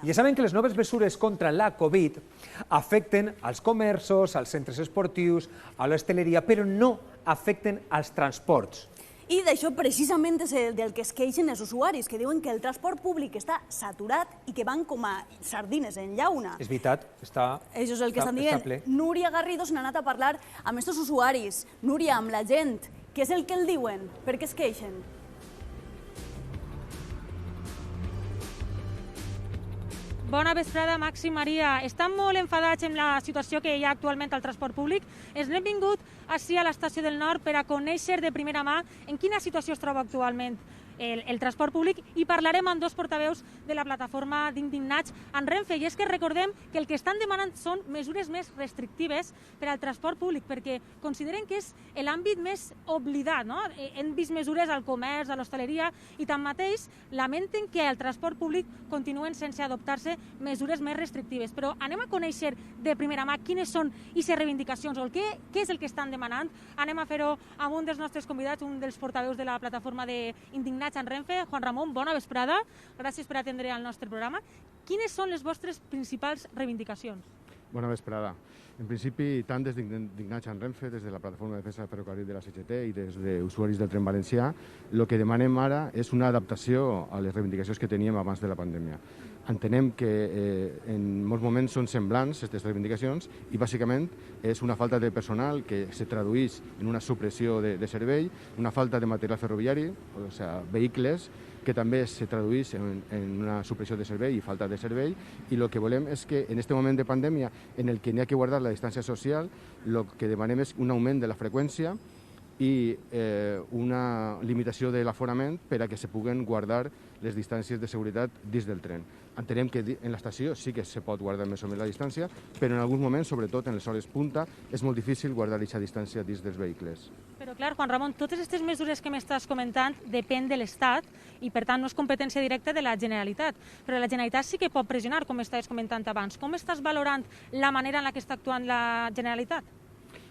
I ja saben que les noves mesures contra la Covid afecten als comerços, als centres esportius, a l'hostaleria, però no afecten als transports. I d'això precisament és del que es queixen els usuaris, que diuen que el transport públic està saturat i que van com a sardines en llauna. És veritat, està Això és el que estan dient. ple. Núria Garrido se n'ha anat a parlar amb aquests usuaris. Núria, amb la gent, què és el que el diuen? Per què es queixen? Bona vesprada, Max i Maria. Estan molt enfadats amb la situació que hi ha actualment al transport públic. Ens n'hem vingut ací a l'estació del Nord per a conèixer de primera mà en quina situació es troba actualment el transport públic i parlarem amb dos portaveus de la plataforma d'Indignats en Renfe. I és que recordem que el que estan demanant són mesures més restrictives per al transport públic, perquè consideren que és l'àmbit més oblidat, no? Hem vist mesures al comerç, a l'hostaleria, i tanmateix lamenten que al transport públic continuen sense adoptar-se mesures més restrictives. Però anem a conèixer de primera mà quines són aquestes reivindicacions o què és el que estan demanant. Anem a fer-ho amb un dels nostres convidats, un dels portaveus de la plataforma d'Indignats en Renfe, Juan Ramon, bona vesprada. Gràcies per atendre el nostre programa. Quines són les vostres principals reivindicacions? Bona vesprada. En principi, tant des d'Indignats en Renfe, des de la Plataforma de Defensa del Ferrocarril de la CGT i des d'usuaris del tren valencià, el que demanem ara és una adaptació a les reivindicacions que teníem abans de la pandèmia. Entenem que en molts moments són semblants aquestes reivindicacions i bàsicament és una falta de personal que se tradueix en una supressió de servei, una falta de material ferroviari, o sigui, vehicles, que també se tradueix en una supressió de servei i falta de servei, i el que volem és que en aquest moment de pandèmia en el que n'hi ha que guardar la distància social, el que demanem és un augment de la freqüència i una limitació de l'aforament per a que se puguen guardar les distàncies de seguretat dins del tren. Entenem que en l'estació sí que se pot guardar més o menys la distància, però en alguns moments, sobretot en les hores punta, és molt difícil guardar aquesta distància dins dels vehicles. Però clar, Juan Ramon, totes aquestes mesures que m'estàs comentant depèn de l'Estat i per tant no és competència directa de la Generalitat. Però la Generalitat sí que pot pressionar, com estaves comentant abans. Com estàs valorant la manera en la que està actuant la Generalitat?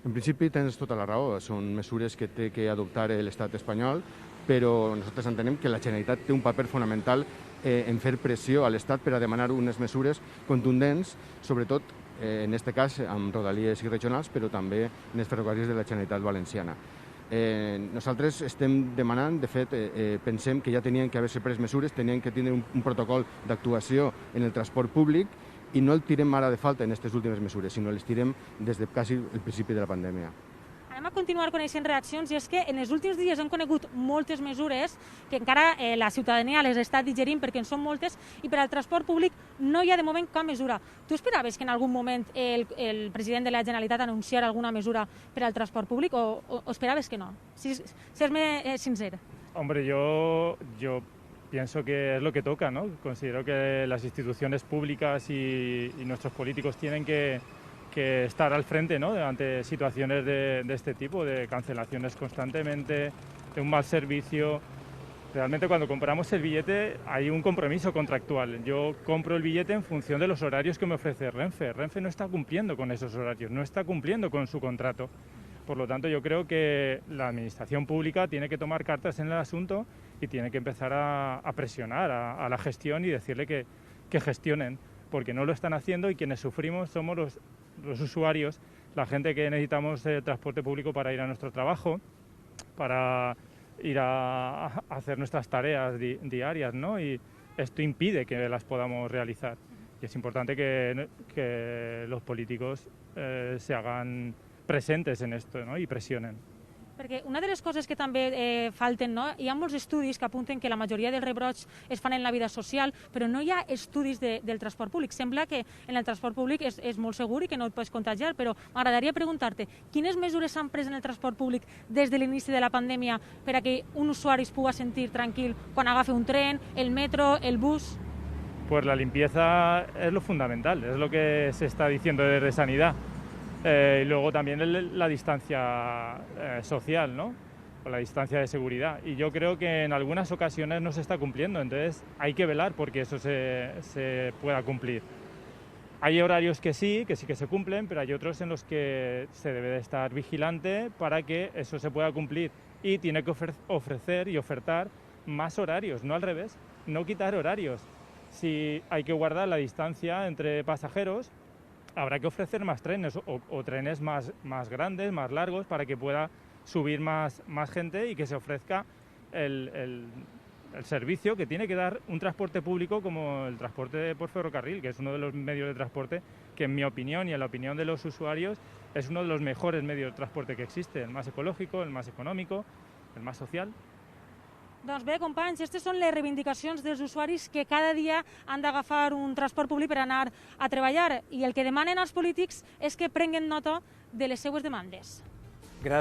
En principi tens tota la raó, són mesures que té que adoptar l'estat espanyol, però nosaltres entenem que la Generalitat té un paper fonamental en fer pressió a l'Estat per a demanar unes mesures contundents, sobretot en aquest cas amb rodalies i regionals, però també en els ferrocarrils de la Generalitat Valenciana. Nosaltres estem demanant, de fet, pensem que ja tenien que haver-se pres mesures, tenien que tindre un protocol d'actuació en el transport públic i no el tirem ara de falta en aquestes últimes mesures, sinó les tirem des de quasi el principi de la pandèmia. Anem a continuar coneixent reaccions i és que en els últims dies hem conegut moltes mesures que encara la ciutadania les està digerint perquè en són moltes i per al transport públic no hi ha de moment cap mesura. Tu esperaves que en algun moment el president de la Generalitat anunciara alguna mesura per al transport públic o esperaves que no? Ser-me sincer. Hombre, yo pienso que es lo que toca, ¿no? Considero que las instituciones públicas y nuestros políticos tienen que estar al frente, ¿no? Ante situaciones de este tipo, de cancelaciones constantemente, de un mal servicio. Realmente cuando compramos el billete hay un compromiso contractual. Yo compro el billete en función de los horarios que me ofrece Renfe. Renfe no está cumpliendo con esos horarios, no está cumpliendo con su contrato. Por lo tanto, yo creo que la administración pública tiene que tomar cartas en el asunto y tiene que empezar a presionar a la gestión y decirle que gestionen, porque no lo están haciendo y quienes sufrimos somos los usuarios, la gente que necesitamos transporte público para ir a nuestro trabajo, para ir a hacer nuestras tareas diarias, ¿no? Y esto impide que las podamos realizar. Y es importante que los políticos se hagan presentes en esto, ¿no? I pressionen. Perquè una de les coses que també falten, no? Hi ha molts estudis que apunten que la majoria dels rebrots es fan en la vida social, però no hi ha estudis del transport públic. Sembla que en el transport públic és molt segur i que no et pots contagiar, però m'agradaria preguntar-te quines mesures s'han pres en el transport públic des de l'inici de la pandèmia per a que un usuari es pugui sentir tranquil quan agafa un tren, el metro, el bus? Pues la limpieza es lo fundamental, es lo que se está diciendo desde Sanidad. Y luego también la distancia social, ¿no? O la distancia de seguridad. Y yo creo que en algunas ocasiones no se está cumpliendo, entonces hay que velar porque eso se pueda cumplir. Hay horarios que sí que se cumplen, pero hay otros en los que se debe de estar vigilante para que eso se pueda cumplir. Y tiene que ofrecer y ofertar más horarios, no al revés, no quitar horarios. si hay que guardar la distancia entre pasajeros, habrá que ofrecer más trenes o trenes más grandes, más largos, para que pueda subir más gente y que se ofrezca el servicio que tiene que dar un transporte público como el transporte por ferrocarril, que es uno de los medios de transporte que, en mi opinión y en la opinión de los usuarios, es uno de los mejores medios de transporte que existe, el más ecológico, el más econòmico, el más social. Doncs bé, companys, aquestes són les reivindicacions dels usuaris que cada dia han d'agafar un transport públic per anar a treballar, i el que demanen als polítics és que prenguen nota de les seues demandes.